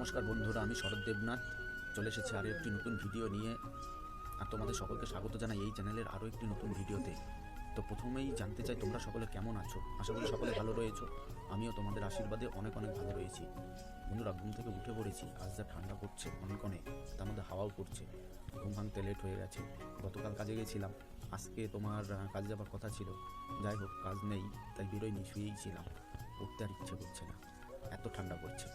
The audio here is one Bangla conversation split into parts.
নমস্কার বন্ধুরা, আমি শরৎ দেবনাথ চলে এসেছি আরও একটি নতুন ভিডিও নিয়ে। আর তোমাদের সকলকে স্বাগত জানাই এই চ্যানেলের আরও একটি নতুন ভিডিওতে। তো প্রথমেই জানতে চাই তোমরা সকলে কেমন আছো। আশা করি সকলে ভালো রয়েছো। আমিও তোমাদের আশীর্বাদে অনেক ভালো রয়েছি। বন্ধুরা, ঘুম থেকে উঠে পড়েছি। আজ যা ঠান্ডা পড়ছে অনেক, তার মধ্যে হাওয়াও পড়ছে। ঘুম ভাঙতে লেট হয়ে গেছে। গতকাল কাজে গেছিলাম, আজকে তোমার কাজে যাবার কথা ছিল। যাই হোক, কাজ নেই তাই বেরোয়নি, শুয়েই ছিলাম। উঠতে আর ইচ্ছে করছে না, এত ঠান্ডা পড়ছে।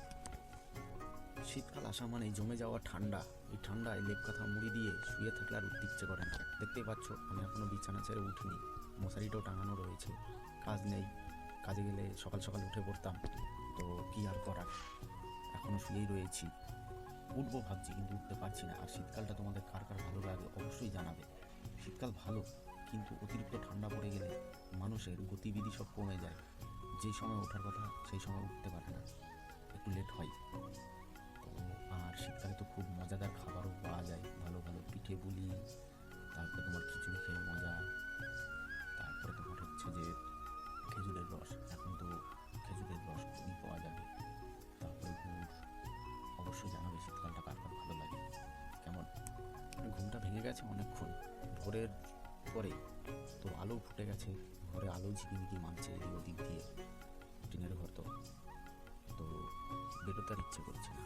শীতকাল আসা মানেই জমে যাওয়া ঠান্ডা। এই ঠান্ডায় লেপ কাঁথা মুড়ি দিয়ে শুয়ে থাকলে আর উঠতে ইচ্ছে করে না। দেখতেই পাচ্ছ আমি এখনও বিছানা ছেড়ে উঠিনি, মশারিটাও টাঙানো রয়েছে। কাজ নেই, কাজে গেলে সকাল সকাল উঠে পড়তাম, তো কি আর করার, এখনও শুয়েই রয়েছি। উঠবো ভাবছি কিন্তু উঠতে পারছি না। আর শীতকালটা তোমাদের কার কার ভালো লাগে অবশ্যই জানাবে। শীতকাল ভালো, কিন্তু অতিরিক্ত ঠান্ডা পড়ে গেলে মানুষের গতিবিধি সব কমে যায়। যেই সময় ওঠার কথা সেই সময় উঠতে পারে না, একটু লেট হয়। আর শীতকালে তো খুব মজাদার খাবারও পাওয়া যায়, ভালো ভালো পিঠে পুলি, তারপরে তোমার খিচুড়ি খেয়ে মজা, তারপরে তোমার হচ্ছে যে খেজুরের রস, এখন তো খেজুরের রস খুবই পাওয়া যাবে, তারপরে গুড়। অবশ্যই জানাবে শীতকালটা কার কার ভালো লাগে। কেমন ঘুমটা ভেঙে গেছে অনেকক্ষণ ভোরের পরে, তো আলো ফুটে গেছে, ঘরে আলো ঝিকিমিকি মারছে এদিক ওদিক দিয়ে, টিনের ঘর তো বেরোতে আর ইচ্ছে করছে না।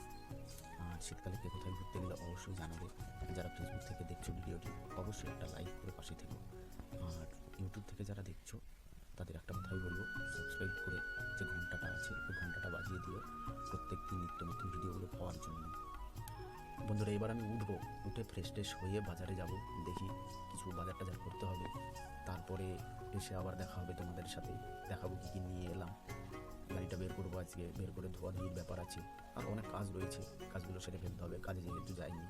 আর শীতকালে কে কোথায় ঘুরতে গেলে অবশ্যই জানাবে। যারা ফেসবুক থেকে দেখছো ভিডিওটি অবশ্যই একটা লাইক করে পাশে থেকো। আর ইউটিউব থেকে যারা দেখছো তাদের একটা কথাই বলবো, সাবস্ক্রাইব করে যে ঘন্টাটা আছে ওই ঘন্টাটা বাজিয়ে দিও প্রত্যেক দিন নিত্য নতুন ভিডিওগুলো পাওয়ার জন্য। বন্ধুরা, এবার আমি উঠবো, উঠে ফ্রেশ ট্রেশ হয়ে বাজারে যাব, দেখি কিছু বাজার টাজার করতে হবে। তারপরে এসে আবার দেখা হবে তোমাদের সাথে, দেখাবো কী কী নিয়ে এলাম। গাড়িটা বের করবো, আজকে বের করে ধোয়াধুয়ির ব্যাপার আছে, আর অনেক কাজ রয়েছে, কাজগুলো সেরে ফেলতে হবে। কাজে যেহেতু যাইনি